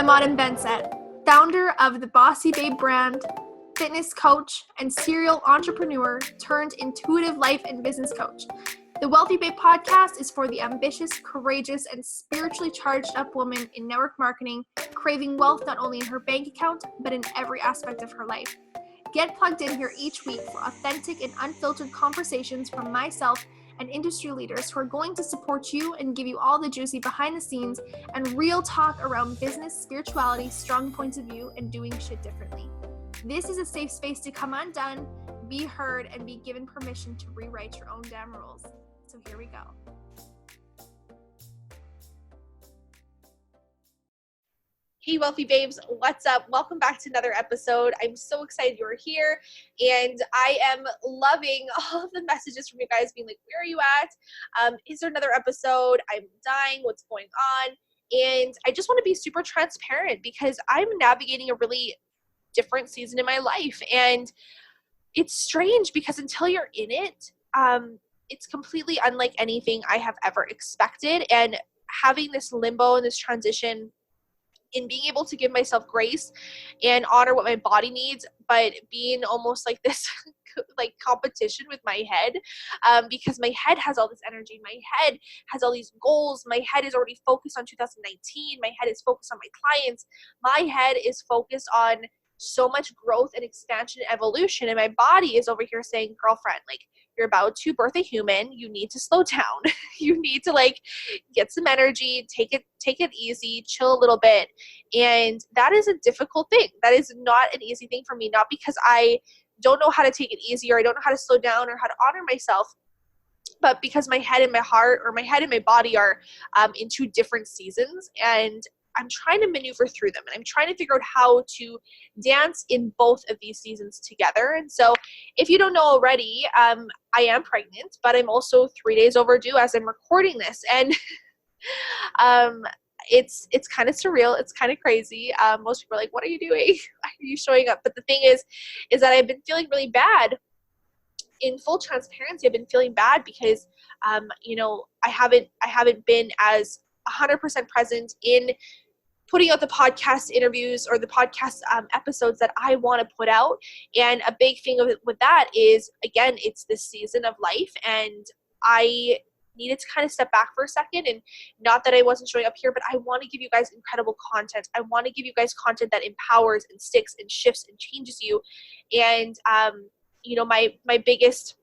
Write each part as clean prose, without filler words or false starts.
I'm Autumn Bensett, founder of the Bossy Babe brand, fitness coach, and serial entrepreneur turned intuitive life and business coach. The Wealthy Babe podcast is for the ambitious, courageous, and spiritually charged up woman in network marketing, craving wealth not only in her bank account, but in every aspect of her life. Get plugged in here each week for authentic and unfiltered conversations from myself and industry leaders who are going to support you and give you all the juicy behind the scenes and real talk around business, spirituality, strong points of view, and doing shit differently. This is a safe space to come undone, be heard, and be given permission to rewrite your own damn rules. So here we go. Hey, Wealthy Babes, what's up? Welcome back to another episode. I'm so excited you're here, and I am loving all of the messages from you guys being like, where are you at? Is there another episode? I'm dying. What's going on? And I just want to be super transparent because I'm navigating a really different season in my life, and it's strange because until you're in it, it's completely unlike anything I have ever expected, and having this limbo and this transition in being able to give myself grace and honor what my body needs, but being almost like this like competition with my head, because my head has all this energy, my head has all these goals, my head is already focused on 2019, my head is focused on my clients, my head is focused on so much growth and expansion and evolution, and my body is over here saying, girlfriend, like, you're about to birth a human, you need to slow down. You need to like get some energy, take it easy, chill a little bit. And that is a difficult thing. That is not an easy thing for me, not because I don't know how to take it easy or I don't know how to slow down or how to honor myself, but because my head and my heart, or my head and my body, are in two different seasons, and I'm trying to maneuver through them, and I'm trying to figure out how to dance in both of these seasons together. And so if you don't know already, I am pregnant, but I'm also 3 days overdue as I'm recording this. And it's kind of surreal. It's kind of crazy. Most people are like, what are you doing? Why are you showing up? But the thing is that I've been feeling really bad. In full transparency, I've been feeling bad because, I haven't been as 100% present in putting out the podcast interviews or the podcast episodes that I want to put out. And a big thing with that is, again, it's this season of life, and I needed to kind of step back for a second. And not that I wasn't showing up here, but I want to give you guys incredible content. I want to give you guys content that empowers and sticks and shifts and changes you. And, my biggest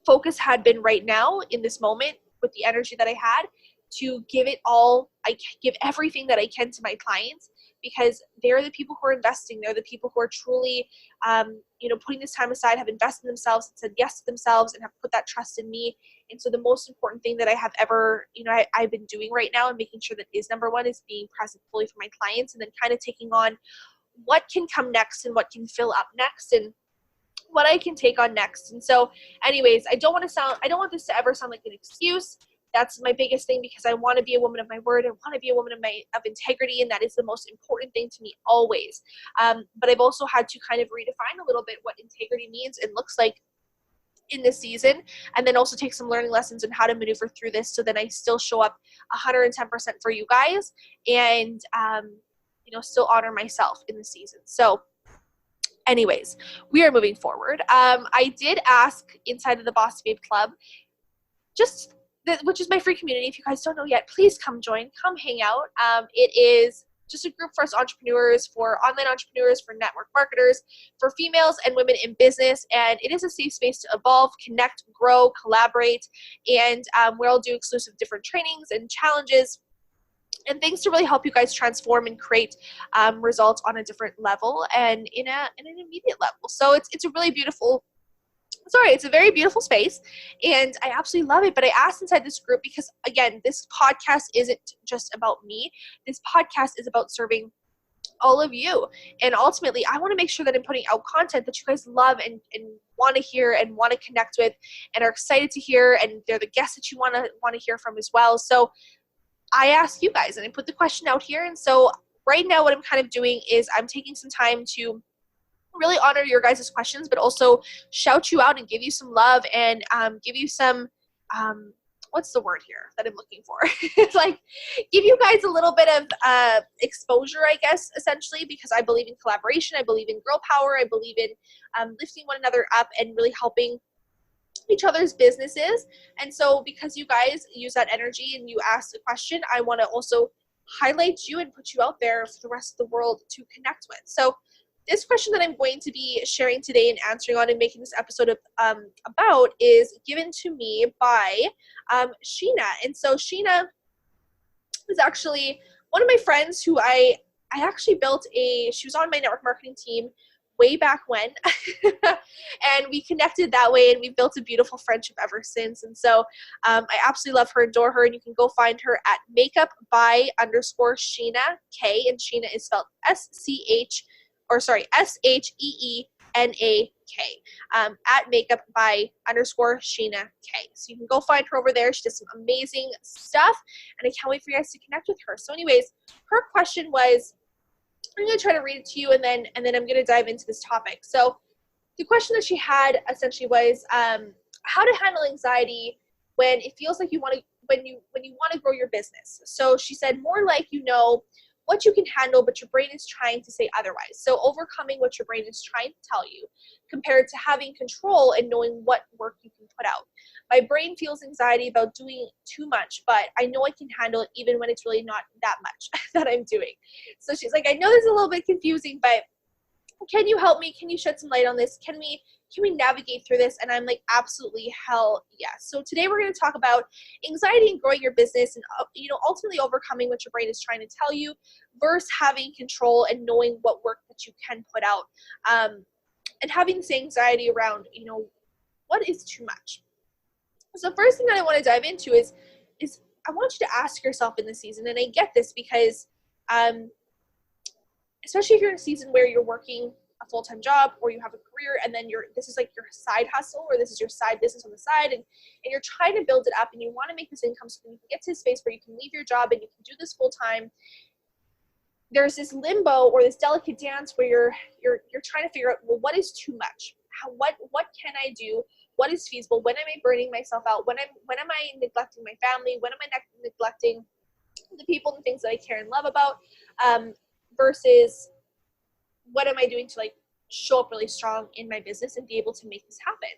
focus had been right now in this moment with the energy that I had, to give it all. I give everything that I can to my clients, because they're the people who are investing. They're the people who are truly, putting this time aside, have invested in themselves and said yes to themselves and have put that trust in me. And so the most important thing that I have ever, I've been doing right now and making sure that is number one is being present fully for my clients, and then kind of taking on what can come next and what can fill up next and what I can take on next. And so anyways, I don't want this to ever sound like an excuse. That's my biggest thing, because I want to be a woman of my word. I want to be a woman of integrity, and that is the most important thing to me always. But I've also had to kind of redefine a little bit what integrity means and looks like in this season, and then also take some learning lessons on how to maneuver through this so that I still show up 110% for you guys, and still honor myself in the season. So anyways, we are moving forward. I did ask inside of the Bossy Babe Club, which is my free community. If you guys don't know yet, please come join, come hang out. It is just a group for us entrepreneurs, for online entrepreneurs, for network marketers, for females and women in business. And it is a safe space to evolve, connect, grow, collaborate. And we'll do exclusive different trainings and challenges and things to really help you guys transform and create results on a different level and in an immediate level. So it's a really beautiful it's a very beautiful space, and I absolutely love it. But I asked inside this group because, again, this podcast isn't just about me. This podcast is about serving all of you. And ultimately, I want to make sure that I'm putting out content that you guys love and want to hear and want to connect with and are excited to hear, and they're the guests that you want to hear from as well. So I ask you guys, and I put the question out here. And so right now what I'm kind of doing is I'm taking some time to really honor your guys' questions, but also shout you out and give you some love and give you some what's the word here that I'm looking for? It's like give you guys a little bit of exposure, I guess, essentially, because I believe in collaboration. I believe in girl power. I believe in lifting one another up and really helping each other's businesses. And so because you guys use that energy and you asked a question, I want to also highlight you and put you out there for the rest of the world to connect with. So this question that I'm going to be sharing today and answering on and making this episode about is given to me by Sheena. And so Sheena is actually one of my friends who I actually she was on my network marketing team way back when. And we connected that way and we built a beautiful friendship ever since. And so I absolutely love her, adore her, and you can go find her at makeup_by_Sheena K, and Sheena is spelled SHEENAK, at makeup_by_Sheena K. So you can go find her over there. She does some amazing stuff, and I can't wait for you guys to connect with her. So anyways, her question was, I'm going to try to read it to you, and then I'm going to dive into this topic. So the question that she had essentially was how to handle anxiety when it feels like when you want to grow your business. So she said, more like what you can handle, but your brain is trying to say otherwise. So overcoming what your brain is trying to tell you compared to having control and knowing what work you can put out. My brain feels anxiety about doing too much, but I know I can handle it even when it's really not that much that I'm doing. So she's like, I know this is a little bit confusing, but can you help me? Can you shed some light on this? Can we navigate through this? And I'm like, absolutely, hell yes. So today we're going to talk about anxiety and growing your business and, ultimately overcoming what your brain is trying to tell you versus having control and knowing what work that you can put out, and having this anxiety around, what is too much. So the first thing that I want to dive into is I want you to ask yourself in this season, and I get this because, especially if you're in a season where you're working a full-time job or you have a career and then this is like your side hustle or this is your side business on the side, and you're trying to build it up and you want to make this income so you can get to a space where you can leave your job and you can do this full-time. There's this limbo or this delicate dance where you're trying to figure out, well, what is too much? What can I do? What is feasible? When am I burning myself out? When am I neglecting my family? When am I neglecting the people and things that I care and love about? Versus what am I doing to show up really strong in my business and be able to make this happen?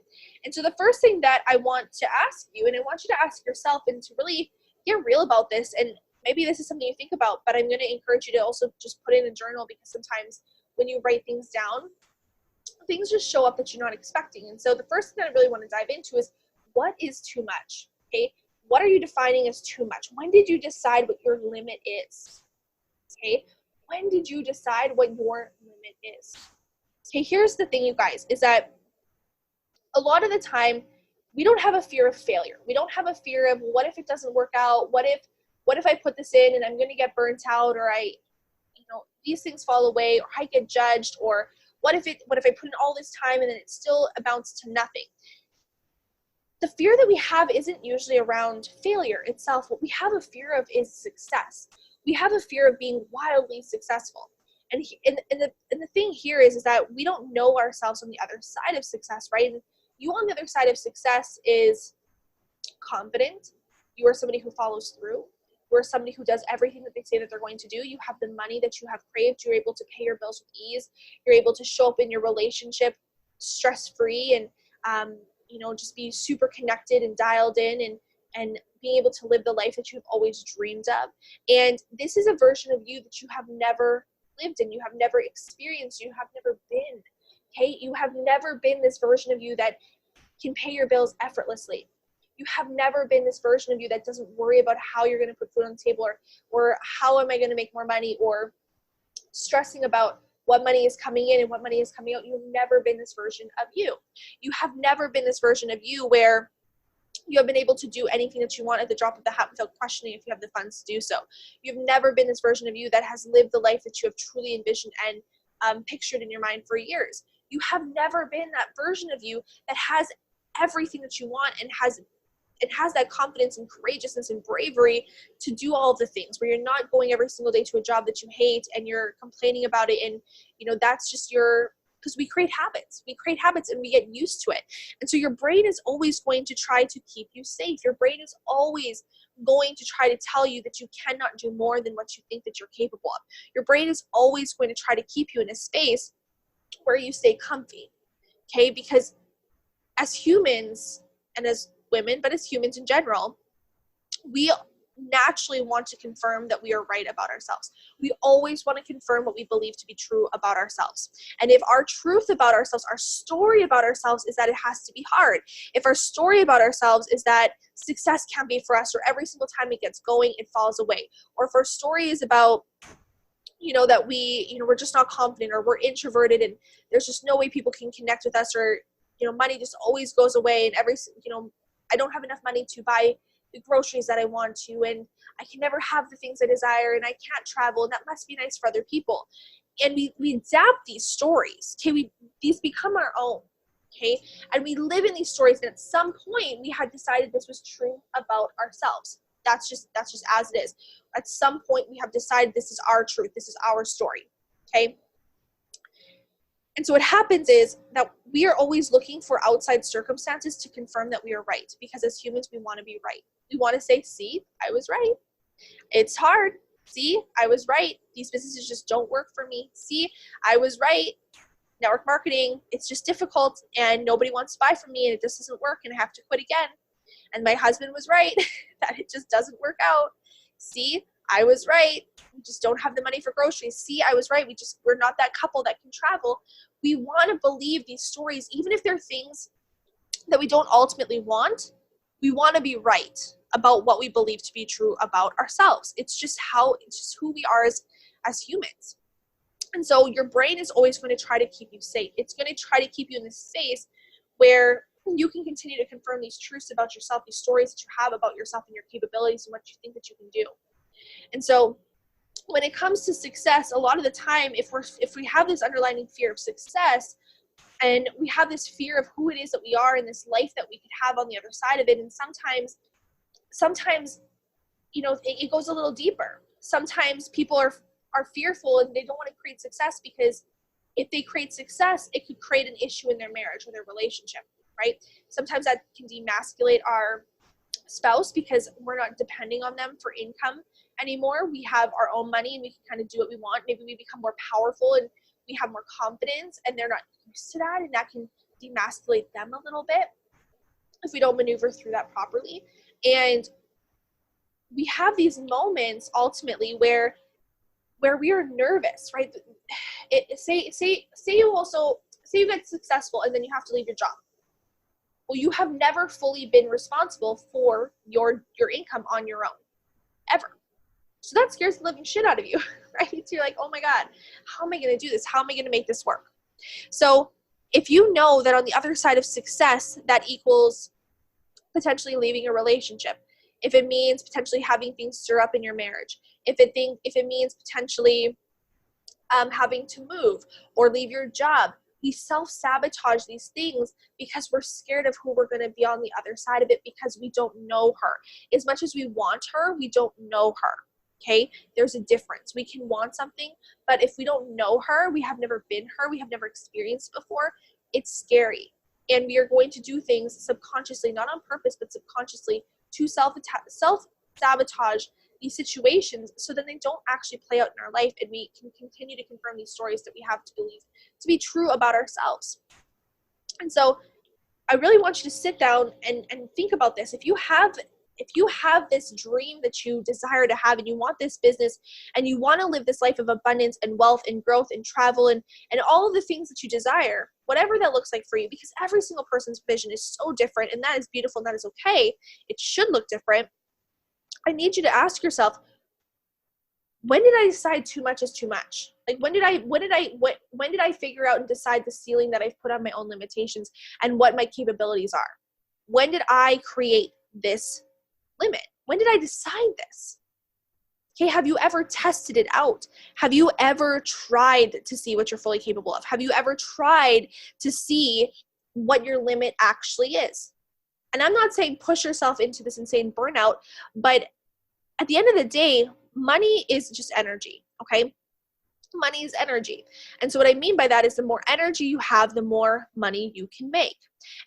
And so the first thing that I want to ask you, and I want you to ask yourself and to really get real about this, and maybe this is something you think about, but I'm going to encourage you to also just put in a journal, because sometimes when you write things down, things just show up that you're not expecting. And so the first thing that I really want to dive into is, what is too much? Okay, what are you defining as too much? When did you decide what your limit is? Okay, when did you decide what your limit is? Okay, here's the thing, you guys, is that a lot of the time we don't have a fear of failure. We don't have a fear of, what if it doesn't work out? What if I put this in and I'm going to get burnt out, or these things fall away, or I get judged, or what if I put in all this time and then it still amounts to nothing? The fear that we have isn't usually around failure itself. What we have a fear of is success. We have a fear of being wildly successful. And the thing here is that we don't know ourselves on the other side of success, right? And you on the other side of success is confident. You are somebody who follows through. You are somebody who does everything that they say that they're going to do. You have the money that you have craved. You're able to pay your bills with ease. You're able to show up in your relationship stress-free and, just be super connected and dialed in and being able to live the life that you've always dreamed of. And this is a version of you that you have never lived in. You have never experienced. You have never been. Okay? You have never been this version of you that can pay your bills effortlessly. You have never been this version of you that doesn't worry about how you're going to put food on the table, or how am I going to make more money, or stressing about what money is coming in and what money is coming out. You've never been this version of you. You have never been this version of you where you have been able to do anything that you want at the drop of the hat without questioning if you have the funds to do so. You've never been this version of you that has lived the life that you have truly envisioned and pictured in your mind for years. You have never been that version of you that has everything that you want and has that confidence and courageousness and bravery to do all of the things, where you're not going every single day to a job that you hate and you're complaining about it, and that's just your because we create habits. We create habits and we get used to it. And so your brain is always going to try to keep you safe. Your brain is always going to try to tell you that you cannot do more than what you think that you're capable of. Your brain is always going to try to keep you in a space where you stay comfy, okay? Because as humans and as women, but as humans in general, we naturally want to confirm that we are right about ourselves. We always want to confirm what we believe to be true about ourselves. And if our truth about ourselves, our story about ourselves is that it has to be hard, if our story about ourselves is that success can't be for us, or every single time it gets going, it falls away, or if our story is about, that we're just not confident, or we're introverted and there's just no way people can connect with us, or, money just always goes away and I don't have enough money to buy the groceries that I want to, and I can never have the things I desire, and I can't travel, and that must be nice for other people. And we adapt these stories, okay? These become our own, okay? And we live in these stories, and at some point we had decided this was true about ourselves. That's just as it is. At some point we have decided this is our truth, this is our story, okay? And so what happens is that we are always looking for outside circumstances to confirm that we are right, because as humans, we want to be right. We want to say, see, I was right. It's hard. See, I was right. These businesses just don't work for me. See, I was right. Network marketing, it's just difficult and nobody wants to buy from me and it just doesn't work and I have to quit again. And my husband was right that it just doesn't work out. See, I was right. We just don't have the money for groceries. See, I was right. We're not that couple that can travel. We want to believe these stories, even if they're things that we don't ultimately want. We want to be right about what we believe to be true about ourselves. It's just who we are as humans. And so your brain is always going to try to keep you safe. It's going to try to keep you in this space where you can continue to confirm these truths about yourself, these stories that you have about yourself and your capabilities and what you think that you can do. And so when it comes to success, a lot of the time, if we have this underlying fear of success, and we have this fear of who it is that we are in this life that we could have on the other side of it, and sometimes it goes a little deeper. Sometimes people are fearful and they don't want to create success because if they create success, it could create an issue in their marriage or their relationship, right? Sometimes that can demasculate our spouse because we're not depending on them for income anymore. We have our own money and we can kind of do what we want. Maybe we become more powerful and we have more confidence and they're not used to that, and that can demasculate them a little bit if we don't maneuver through that properly. And we have these moments ultimately where we are nervous, right? Say you get successful and then you have to leave your job. Well, you have never fully been responsible for your income on your own, ever. So that scares the living shit out of you, right? So you're like, oh my God, how am I going to do this? How am I going to make this work? So if you know that on the other side of success, that equals potentially leaving a relationship, if it means potentially having things stir up in your marriage, if it means potentially having to move or leave your job, we self-sabotage these things because we're scared of who we're going to be on the other side of it because we don't know her. As much as we want her, we don't know her. Okay, there's a difference. We can want something, but if we don't know her, we have never been her, we have never experienced before, it's scary. And we are going to do things subconsciously, not on purpose, but subconsciously to self-sabotage these situations so that they don't actually play out in our life and we can continue to confirm these stories that we have to believe to be true about ourselves. And so I really want you to sit down and think about this. If you have this dream that you desire to have and you want this business and you want to live this life of abundance and wealth and growth and travel and all of the things that you desire, whatever that looks like for you, because every single person's vision is so different and that is beautiful and that is okay. It should look different. I need you to ask yourself, when did I decide too much is too much? Like when did I figure out and decide the ceiling that I've put on my own limitations and what my capabilities are? When did I create this limit? When did I decide this? Okay, have you ever tested it out? Have you ever tried to see what you're fully capable of? Have you ever tried to see what your limit actually is? And I'm not saying push yourself into this insane burnout, but at the end of the day, money is just energy, okay? Money is energy. And so what I mean by that is the more energy you have, the more money you can make.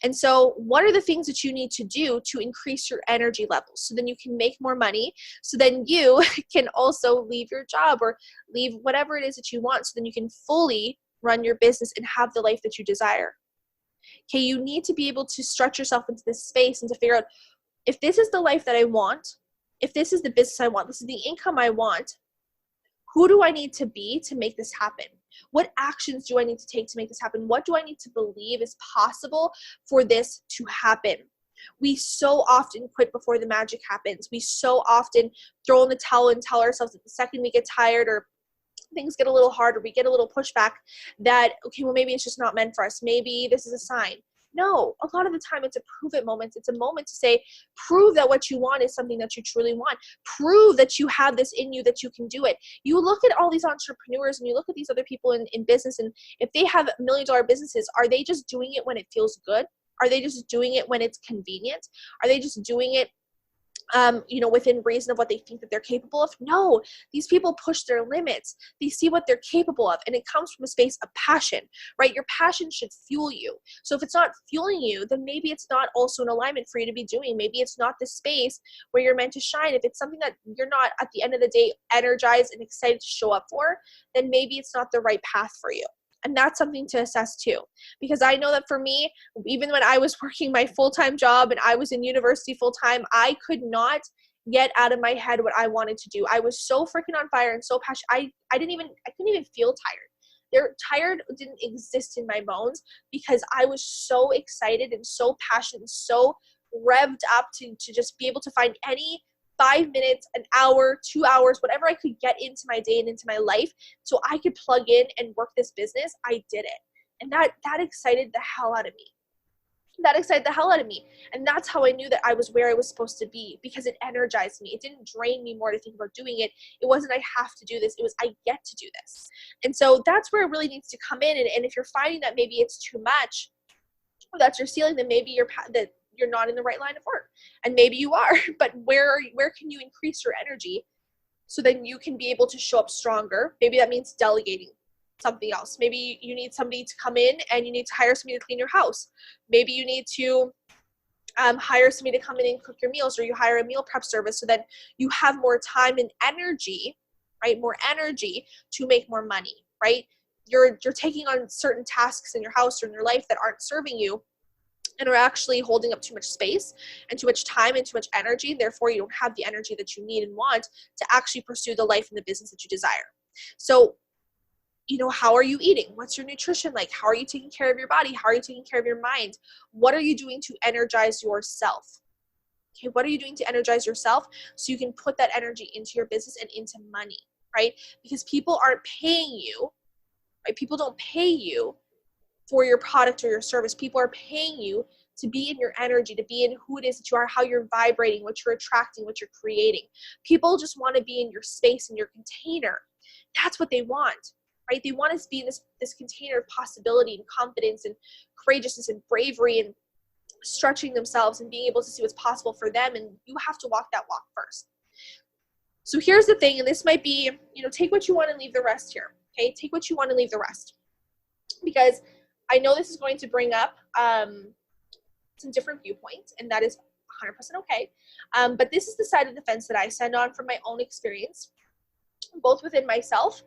And so what are the things that you need to do to increase your energy levels so then you can make more money, so then you can also leave your job or leave whatever it is that you want, so then you can fully run your business and have the life that you desire. Okay, you need to be able to stretch yourself into this space and to figure out, if this is the life that I want, if this is the business I want, this is the income I want, who do I need to be to make this happen? What actions do I need to take to make this happen? What do I need to believe is possible for this to happen? We so often quit before the magic happens. We so often throw in the towel and tell ourselves that the second we get tired or things get a little hard or we get a little pushback that, okay, well, maybe it's just not meant for us. Maybe this is a sign. No, a lot of the time it's a prove it moment. It's a moment to say, prove that what you want is something that you truly want. Prove that you have this in you, that you can do it. You look at all these entrepreneurs and you look at these other people in business, and if they have $1 million businesses, are they just doing it when it feels good? Are they just doing it when it's convenient? Are they just doing it within reason of what they think that they're capable of? No, these people push their limits. They see what they're capable of, and it comes from a space of passion, right? Your passion should fuel you. So if it's not fueling you, then maybe it's not also an alignment for you to be doing. Maybe it's not the space where you're meant to shine. If it's something that you're not, at the end of the day, energized and excited to show up for, then maybe it's not the right path for you. And that's something to assess too. Because I know that for me, even when I was working my full-time job and I was in university full-time, I could not get out of my head what I wanted to do. I was so freaking on fire and so passionate. I couldn't even feel tired. Tired didn't exist in my bones because I was so excited and so passionate and so revved up to just be able to find any 5 minutes, an hour, 2 hours, whatever I could get into my day and into my life so I could plug in and work this business. I did it. And that excited the hell out of me. That excited the hell out of me. And that's how I knew that I was where I was supposed to be, because it energized me. It didn't drain me more to think about doing it. It wasn't I have to do this. It was I get to do this. And so that's where it really needs to come in. And if you're finding that maybe it's too much, or that's your ceiling, then maybe you're not in the right line of work. And maybe you are, but where can you increase your energy so then you can be able to show up stronger? Maybe that means delegating something else. Maybe you need somebody to come in and you need to hire somebody to clean your house. Maybe you need to hire somebody to come in and cook your meals, or you hire a meal prep service so that you have more time and energy, right? More energy to make more money, right? You're taking on certain tasks in your house or in your life that aren't serving you and are actually holding up too much space and too much time and too much energy. Therefore, you don't have the energy that you need and want to actually pursue the life and the business that you desire. So, how are you eating? What's your nutrition like? How are you taking care of your body? How are you taking care of your mind? What are you doing to energize yourself? Okay, what are you doing to energize yourself so you can put that energy into your business and into money, right? Because people aren't paying you, right? People don't pay you for your product or your service. People are paying you to be in your energy, to be in who it is that you are, how you're vibrating, what you're attracting, what you're creating. People just want to be in your space, in your container. That's what they want, right? They want to be in this container of possibility and confidence and courageousness and bravery and stretching themselves and being able to see what's possible for them. And you have to walk that walk first. So here's the thing, and this might be, take what you want and leave the rest here. Okay, take what you want and leave the rest. Because I know this is going to bring up some different viewpoints, and that is 100% okay. But this is the side of the fence that I stand on from my own experience, both within myself,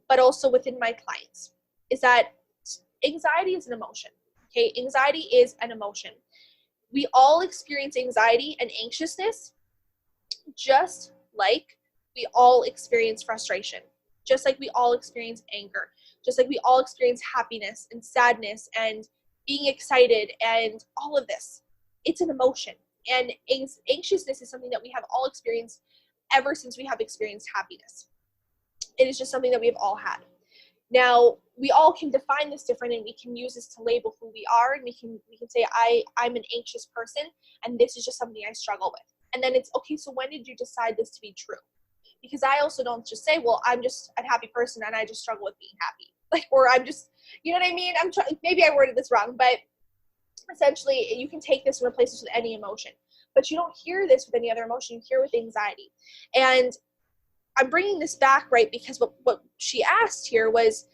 but also within my clients, is that anxiety is an emotion. Okay, anxiety is an emotion. We all experience anxiety and anxiousness, just like we all experience frustration, just like we all experience anger, just like we all experience happiness and sadness and being excited and all of this. It's an emotion. And anxiousness is something that we have all experienced ever since we have experienced happiness. It is just something that we have all had. Now, we all can define this different, and we can use this to label who we are, and we can say, I'm an anxious person, and this is just something I struggle with. And then it's, okay, so when did you decide this to be true? Because I also don't just say, well, I'm just a happy person and I just struggle with being happy. Or I'm just, you know what I mean? Maybe I worded this wrong, but essentially you can take this and replace this with any emotion. But you don't hear this with any other emotion. You hear it with anxiety. And I'm bringing this back, right? Because what she asked here was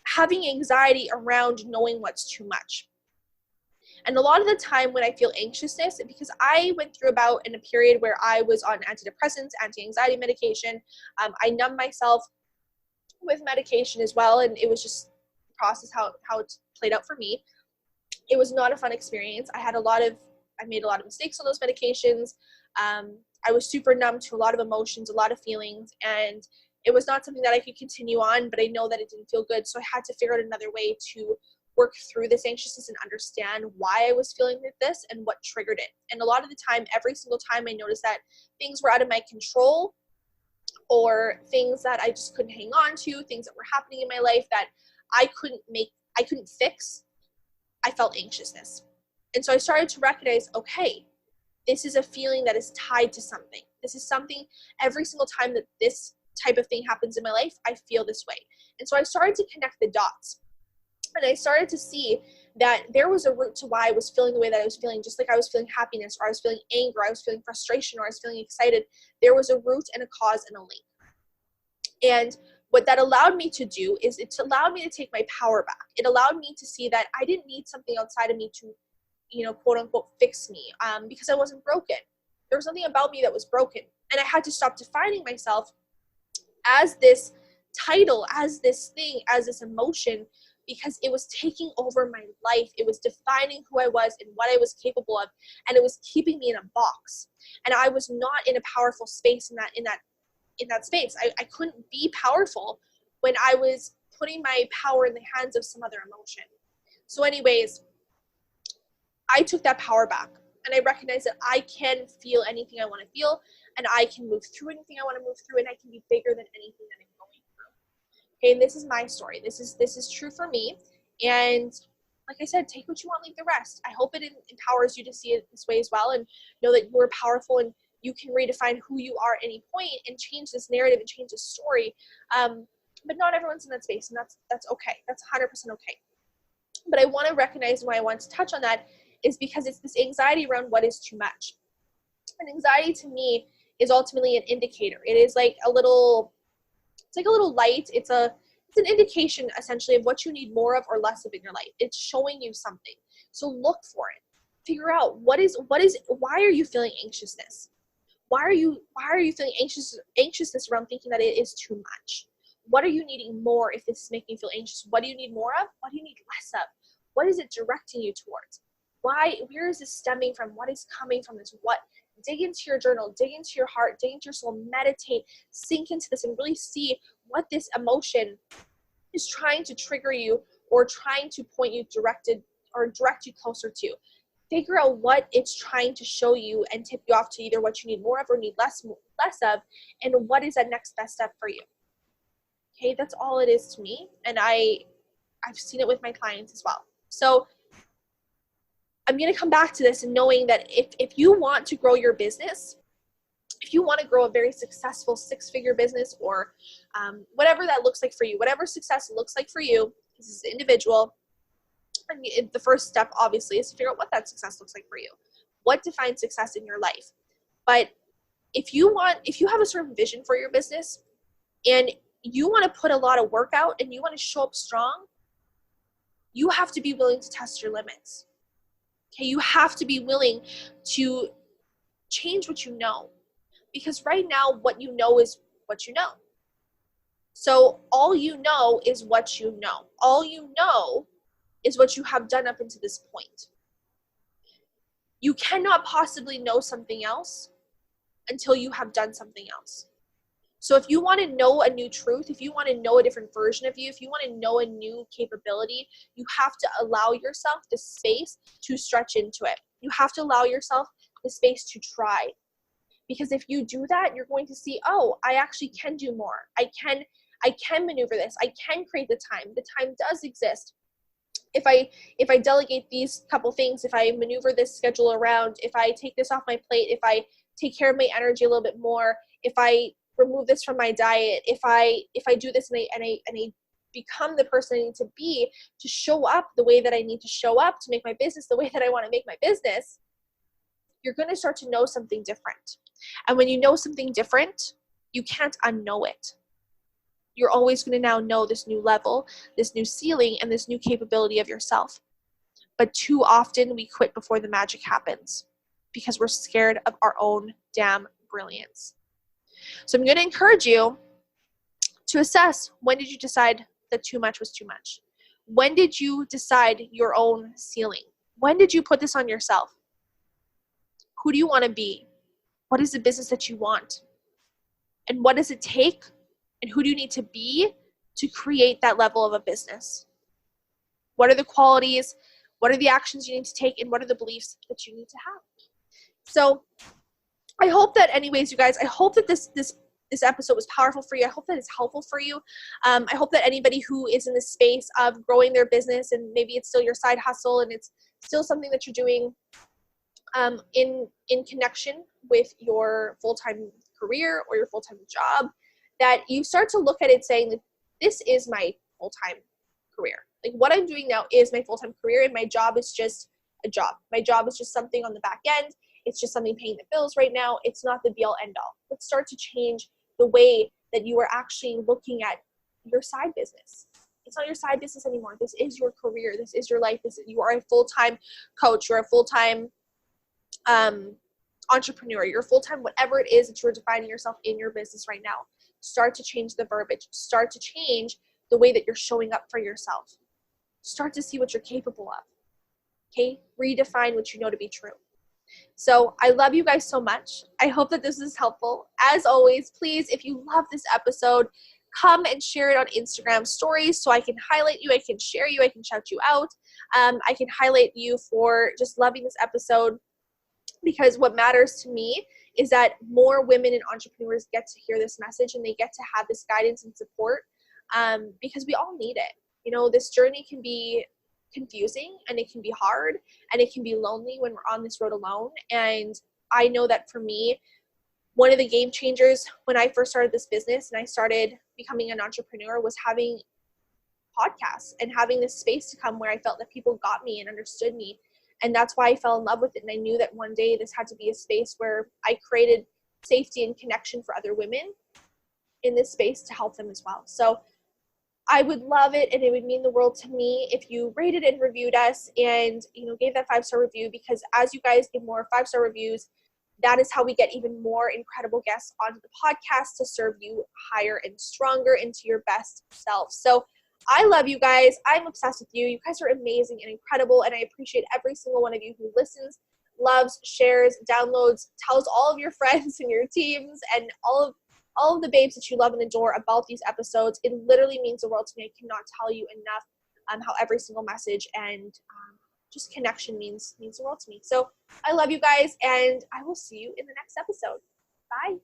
having anxiety around knowing what's too much. And a lot of the time when I feel anxiousness, because I went through about in a period where I was on antidepressants, anti-anxiety medication, I numbed myself with medication as well, and it was just the process how it played out for me. It was not a fun experience. I made a lot of mistakes on those medications. I was super numb to a lot of emotions, a lot of feelings, and it was not something that I could continue on, but I know that it didn't feel good. So I had to figure out another way to work through this anxiousness and understand why I was feeling like this and what triggered it. And a lot of the time, every single time I noticed that things were out of my control or things that I just couldn't hang on to, things that were happening in my life that I couldn't fix, I felt anxiousness. And so I started to recognize, okay, this is a feeling that is tied to something. This is something every single time that this type of thing happens in my life, I feel this way. And so I started to connect the dots. And I started to see that there was a root to why I was feeling the way that I was feeling, just like I was feeling happiness, or I was feeling anger, or I was feeling frustration, or I was feeling excited. There was a root and a cause and a link. And what that allowed me to do is it allowed me to take my power back. It allowed me to see that I didn't need something outside of me to, quote unquote, fix me, because I wasn't broken. There was nothing about me that was broken. And I had to stop defining myself as this title, as this thing, as this emotion, because it was taking over my life. It was defining who I was and what I was capable of, and it was keeping me in a box. And I was not in a powerful space in that space. I couldn't be powerful when I was putting my power in the hands of some other emotion. So anyways, I took that power back, and I recognized that I can feel anything I want to feel, and I can move through anything I want to move through, and I can be bigger than anything that I'm going through. Okay, and this is my story. This is true for me. And like I said, take what you want, leave the rest. I hope it empowers you to see it this way as well, and know that you're powerful and you can redefine who you are at any point and change this narrative and change this story. But not everyone's in that space, and that's okay. That's 100% okay. But I want to recognize why I want to touch on that is because it's this anxiety around what is too much. And anxiety to me is ultimately an indicator. It is like a little light. It's an indication essentially of what you need more of or less of in your life. It's showing you something. So look for it. Figure out why are you feeling anxiousness? Why are you feeling anxiousness around thinking that it is too much? What are you needing more if this is making you feel anxious? What do you need more of? What do you need less of? What is it directing you towards? Where is this stemming from? What is coming from this? Dig into your journal, dig into your heart, dig into your soul, meditate, sink into this, and really see what this emotion is trying to trigger you or trying to point you direct you closer to. Figure out what it's trying to show you and tip you off to either what you need more of or need less of, and what is that next best step for you. Okay, that's all it is to me, and I've seen it with my clients as well. So I'm going to come back to this and knowing that if you want to grow your business, if you want to grow a very successful 6-figure business or whatever that looks like for you, whatever success looks like for you, this is individual. And the first step, obviously, is to figure out what that success looks like for you. What defines success in your life? But if you have a certain vision for your business and you want to put a lot of work out and you want to show up strong, you have to be willing to test your limits. Okay, you have to be willing to change what you know, because right now what you know is what you know. So all you know is what you know. All you know is what you have done up until this point. You cannot possibly know something else until you have done something else. So if you want to know a new truth, if you want to know a different version of you, if you want to know a new capability, you have to allow yourself the space to stretch into it. You have to allow yourself the space to try. Because if you do that, you're going to see, oh, I actually can do more. I can maneuver this. I can create the time. The time does exist. If I delegate these couple things, if I maneuver this schedule around, if I take this off my plate, if I take care of my energy a little bit more, if I remove this from my diet, if I do this and I become the person I need to be to show up the way that I need to show up to make my business the way that I want to make my business, you're going to start to know something different. And when you know something different, You can't unknow it. You're always going to now know this new level, this new ceiling, and this new capability of yourself. But too often we quit before the magic happens because we're scared of our own damn brilliance. So I'm going to encourage you to assess, when did you decide that too much was too much? When did you decide your own ceiling? When did you put this on yourself? Who do you want to be? What is the business that you want? And what does it take? And who do you need to be to create that level of a business? What are the qualities? What are the actions you need to take? And what are the beliefs that you need to have? So I hope that, anyways, you guys, I hope that this episode was powerful for you. I hope that it's helpful for you. I hope that anybody who is in the space of growing their business, and maybe it's still your side hustle and it's still something that you're doing in connection with your full-time career or your full-time job, that you start to look at it saying, like, this is my full-time career. Like, what I'm doing now is my full-time career, and my job is just a job. My job is just something on the back end. It's just something paying the bills right now. It's not the be-all, end-all. Let's start to change the way that you are actually looking at your side business. It's not your side business anymore. This is your career. This is your life. You are a full-time coach. You're a full-time entrepreneur. You're full-time, whatever it is that you're defining yourself in your business right now. Start to change the verbiage. Start to change the way that you're showing up for yourself. Start to see what you're capable of. Okay? Redefine what you know to be true. So I love you guys so much. I hope that this is helpful. As always, please, if you love this episode, come and share it on Instagram stories so I can highlight you, I can share you, I can shout you out. I can highlight you for just loving this episode, because what matters to me is that more women and entrepreneurs get to hear this message and they get to have this guidance and support, because we all need it. You know, this journey can be confusing and it can be hard and it can be lonely when we're on this road alone. And I know that for me, one of the game changers when I first started this business and I started becoming an entrepreneur was having podcasts and having this space to come where I felt that people got me and understood me. And that's why I fell in love with it. And I knew that one day this had to be a space where I created safety and connection for other women in this space to help them as well. So I would love it, and it would mean the world to me if you rated and reviewed us and, you know, gave that 5-star review, because as you guys give more 5-star reviews, that is how we get even more incredible guests onto the podcast to serve you higher and stronger into your best self. So I love you guys. I'm obsessed with you. You guys are amazing and incredible, and I appreciate every single one of you who listens, loves, shares, downloads, tells all of your friends and your teams and all of the babes that you love and adore about these episodes. It literally means the world to me. I cannot tell you enough how every single message and just connection means the world to me. So I love you guys, and I will see you in the next episode. Bye.